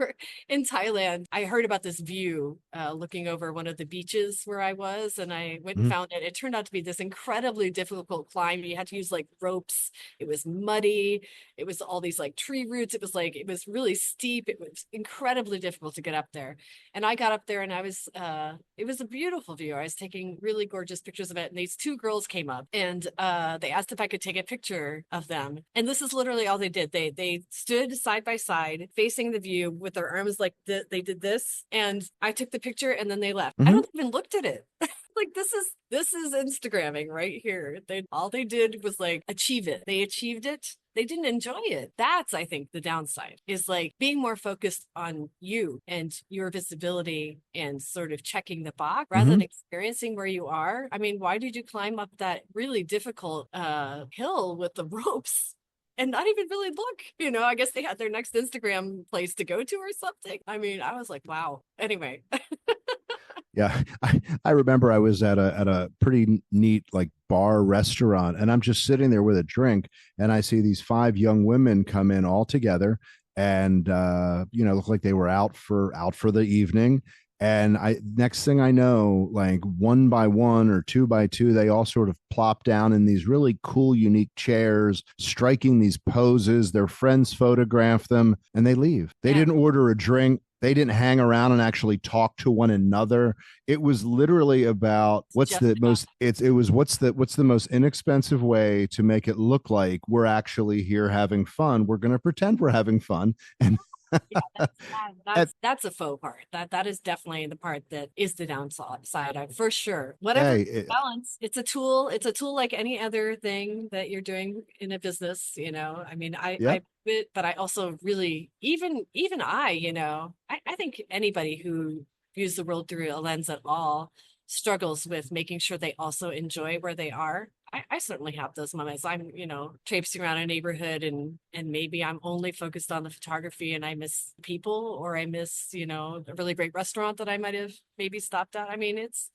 remember in Thailand, I heard about this view looking over one of the beaches where I was, and I went and Mhm. found it. It turned out to be this incredibly difficult climb. You had to use like ropes. It was muddy. It was all these like tree roots. It was like, it was really steep. It was incredibly difficult to get up there. And I got up there and it was a beautiful view. I was taking really gorgeous pictures of it. And these two girls came up and they asked if I could take a picture of them. And this is literally all they did. They stood side by side facing the view with their arms like they did this. And I took the picture and then they left. I Mhm. don't even looked at it. Like this is Instagramming right here. They all they did was like achieve it. They achieved it. They didn't enjoy it. That's, I think, the downside is like being more focused on you and your visibility and sort of checking the box rather Mhm. than experiencing where you are. I mean, why did you climb up that really difficult hill with the ropes? And not even really look, you know, I guess they had their next Instagram place to go to or something. I mean, I was like, wow. Anyway, Yeah, I remember I was at a pretty neat like bar restaurant, and I'm just sitting there with a drink, and I see these five young women come in all together, and look like they were out for the evening. And I next thing I know, like one by one or two by two, they all sort of plop down in these really cool, unique chairs, striking these poses. Their friends photograph them, and they leave. They yeah, didn't order a drink. They didn't hang around and actually talk to one another. It was literally about it's what's just the most it was what's the most inexpensive way to make it look like we're actually here having fun. We're going to pretend we're having fun. And yeah, at, that's a faux part. That is definitely the part that is the downside for sure. Whatever hey, balance, it's a tool. It's a tool like any other thing that you're doing in a business, you know. I mean, yep. but I also really even I, you know, I think anybody who views the world through a lens at all struggles with making sure they also enjoy where they are. I certainly have those moments. I'm, you know, traipsing around a neighborhood and maybe I'm only focused on the photography and I miss people or I miss, you know, a really great restaurant that I might have maybe stopped at. I mean, it's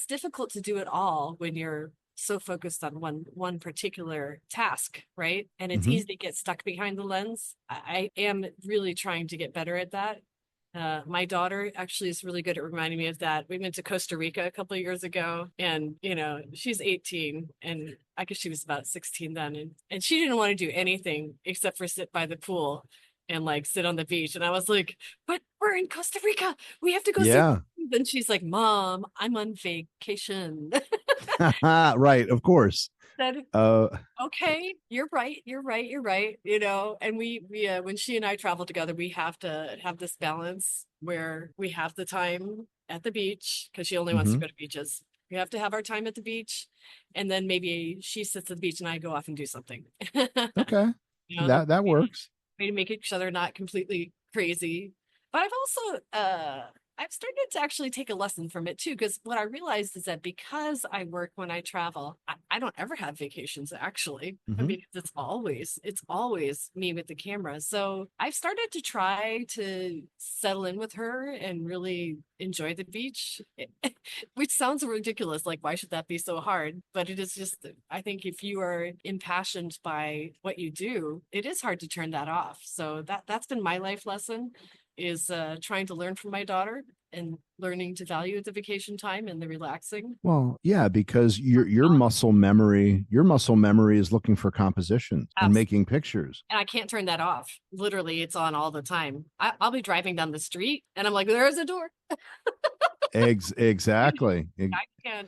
difficult to do it all when you're so focused on one particular task, right? And it's Mm-hmm. easy to get stuck behind the lens. I am really trying to get better at that. My daughter actually is really good at reminding me of that. We went to Costa Rica a couple of years ago, and you know, she's 18, and I guess she was about 16 then, and she didn't want to do anything except for sit by the pool and like sit on the beach. And I was like, "But we're in Costa Rica. We have to go see." Yeah. Then she's like, "Mom, I'm on vacation." Right, of course. That uh okay, you're right, you're right, you know, and we when she and I travel together, we have to have this balance where we have the time at the beach because she only wants to mhm. go to beaches. We have to have our time at the beach, and then maybe she sits at the beach and I go off and do something. Okay, You know, that works. way to make each other not completely crazy. But I've also I've started to actually take a lesson from it too, because what I realized is that because I work when I travel, I don't ever have vacations actually. I Mhm. mean, it's always me with the camera. So I've started to try to settle in with her and really enjoy the beach, which sounds ridiculous. Like, why should that be so hard? But it is just, I think if you are impassioned by what you do, it is hard to turn that off. So that's been my life lesson is trying to learn from my daughter and learning to value the vacation time and the relaxing. Well, yeah, because Balance. your muscle memory is looking for composition and Absolutely. making pictures. And I can't turn that off. Literally, it's on all the time. I'll be driving down the street and I'm like, there's a door. Exactly.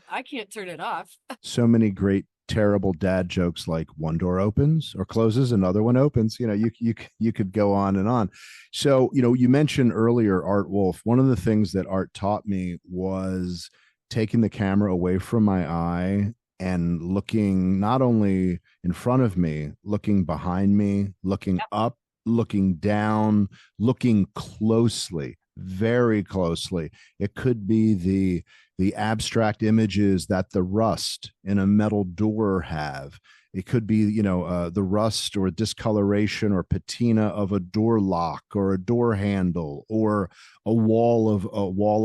I can't turn it off. So many great terrible dad jokes like one door opens or closes, another one opens. You could go on and on. So, you mentioned earlier Art Wolf. One of the things that Art taught me was taking the camera away from my eye and looking not only in front of me, looking behind me, looking Yep. up, looking down, looking closely, very closely. It could be the abstract images that the rust in a metal door have. It could be, the rust or discoloration or patina of a door lock or a door handle or a wall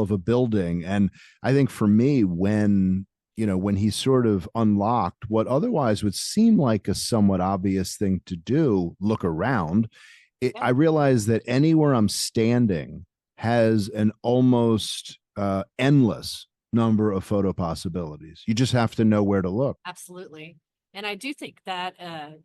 of a building. And I think for me, when he sort of unlocked what otherwise would seem like a somewhat obvious thing to do, look around, Yep. I realized that anywhere I'm standing has an almost endless number of photo possibilities. You just have to know where to look. Absolutely. And I do think that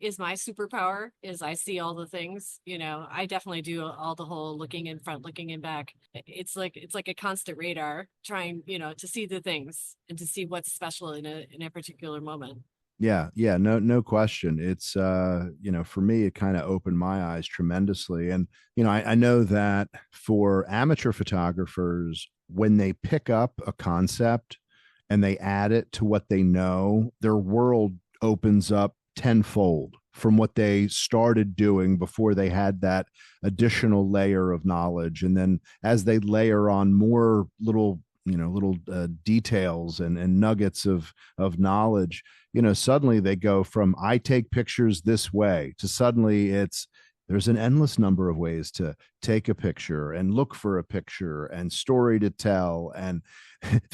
is my superpower is I see all the things, I definitely do all the whole looking in front, looking in back. It's like a constant radar trying, to see the things and to see what's special in a particular moment. Yeah, yeah, no question. It's for me, it kind of opened my eyes tremendously. And I know that for amateur photographers, when they pick up a concept and they add it to what they know, their world opens up tenfold from what they started doing before they had that additional layer of knowledge. And then as they layer on more little details and nuggets of knowledge, suddenly they go from I take pictures this way to suddenly there's an endless number of ways to take a picture and look for a picture and story to tell. And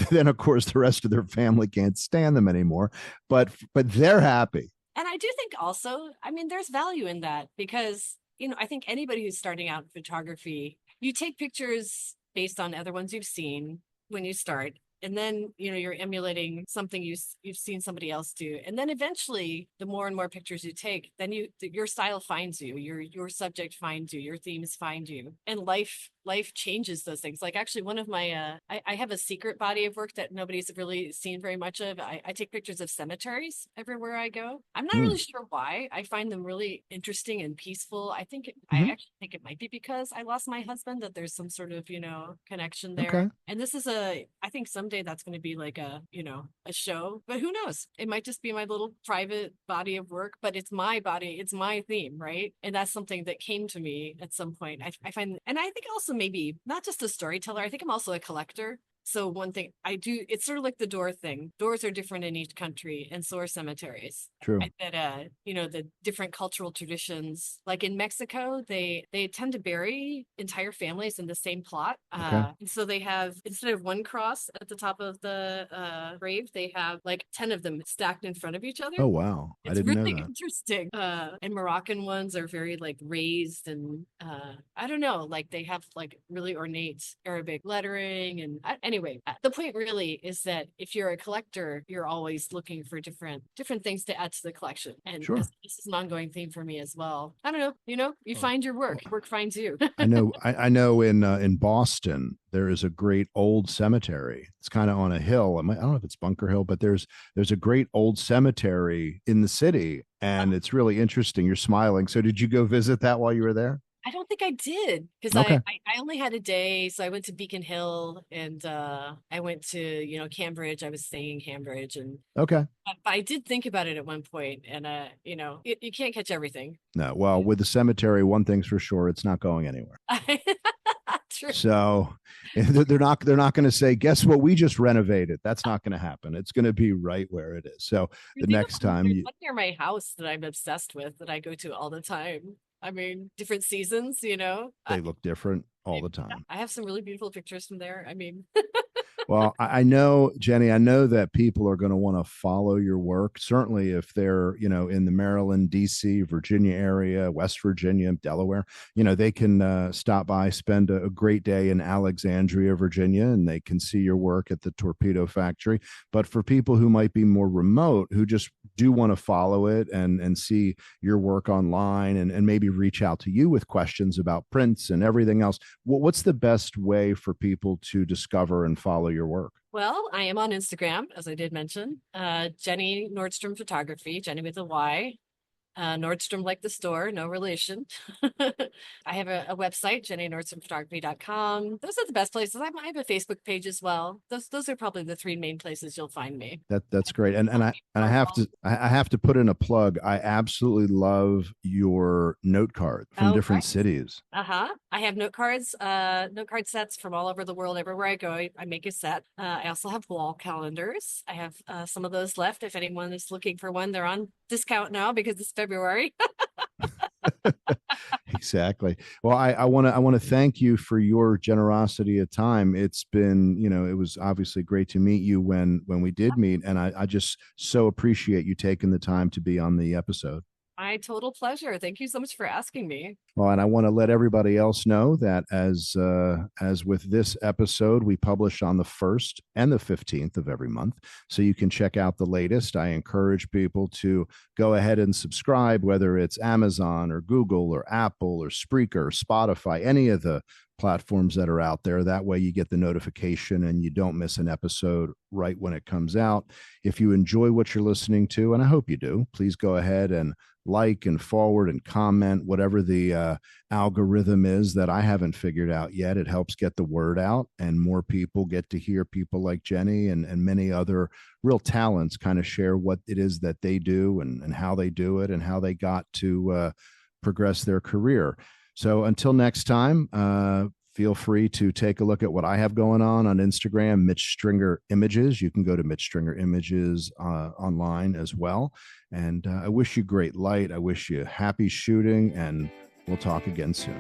then of course the rest of their family can't stand them anymore, but they're happy. And I do think also, I mean, there's value in that because, I think anybody who's starting out in photography, you take pictures based on other ones you've seen when you start. And then, you're emulating something you've seen somebody else do. And then eventually, the more and more pictures you take, then your style finds you, your subject finds you, your themes find you. And life changes those things. Like actually one of my I have a secret body of work that nobody's really seen very much of. I take pictures of cemeteries everywhere I go. I'm not Mm. really sure why. I find them really interesting and peaceful. I Hmm. actually think it might be because I lost my husband, that there's some sort of, connection there. Okay. And this is I think someday that's going to be like a show, but who knows? It might just be my little private body of work, but it's my body, it's my theme, right? And that's something that came to me at some point. I find, and I think also maybe not just a storyteller, I think I'm also a collector. So one thing I do, it's sort of like the door thing. Doors are different in each country, and so are cemeteries. True. I bet the different cultural traditions, like in Mexico, they tend to bury entire families in the same plot. Okay. And so they have, instead of one cross at the top of the grave, they have like 10 of them stacked in front of each other. Oh wow, I It's didn't know really that. interesting. And Moroccan ones are very like raised and I don't know, like they have like really ornate Arabic lettering. And anyway, the point really is that if you're a collector, you're always looking for different things to add to the collection. And Sure. this is an ongoing theme for me as well. I don't know, you Oh, find your oh, work finds you. I know in Boston there is a great old cemetery. It's kind of on a hill. I don't know if it's Bunker Hill, but there's a great old cemetery in the city, and it's really interesting. You're smiling. So did you go visit that while you were there? I don't think I did because Okay. I only had a day. So I went to Beacon Hill and I went to, Cambridge. I was staying in Cambridge and Okay. but I did think about it at one point and you can't catch everything. No. Well, with the cemetery, one thing's for sure, it's not going anywhere. True. So they're not going to say, guess what we just renovated. That's not going to happen. It's going to be right where it is. So the next time There's you one near my house that I'm obsessed with that I go to all the time. I mean, different seasons, they look different all the time. I have some really beautiful pictures from there. I mean, Well, I know, Jenny, I know that people are going to want to follow your work. Certainly if they're, in the Maryland, DC, Virginia area, West Virginia, Delaware, they can stop by, spend a great day in Alexandria, Virginia, and they can see your work at the Torpedo Factory. But for people who might be more remote, who just do want to follow it and see your work online and maybe reach out to you with questions about prints and everything else, what's the best way for people to discover and follow your work? well, I am on Instagram, as I did mention. Jenny Nordstrom Photography, Jenny with a Y. Nordstrom, like the store, no relation. I have a website, jennynordstromphotography.com. Those are the best places. I have a Facebook page as well. Those are probably the three main places you'll find me. That's great. And I have to I have to put in a plug. I absolutely love your note card from Oh, different great. cities. Uh-huh. I have note card sets from all over the world. Everywhere I go, I make a set. I also have wall calendars. I have some of those left. If anyone is looking for one, they're on discount now because it's February. Exactly. Well, I want to thank you for your generosity of time. It's been, it was obviously great to meet you when we did meet, and I just so appreciate you taking the time to be on the episode. My total pleasure. Thank you so much for asking me. Well, and I want to let everybody else know that as with this episode, we publish on the 1st and the 15th of every month, so you can check out the latest. I encourage people to go ahead and subscribe, whether it's Amazon or Google or Apple or Spreaker or Spotify, any of the platforms that are out there. That way you get the notification and you don't miss an episode right when it comes out. If you enjoy what you're listening to, and I hope you do, please go ahead and like and forward and comment, whatever the algorithm is that I haven't figured out yet. It helps get the word out, and more people get to hear people like Jenny and many other real talents kind of share what it is that they do and how they do it and how they got to progress their career. So until next time, feel free to take a look at what I have going on Instagram, Mitch Stringer Images. You can go to Mitch Stringer Images online as well. And I wish you great light. I wish you happy shooting, and we'll talk again soon.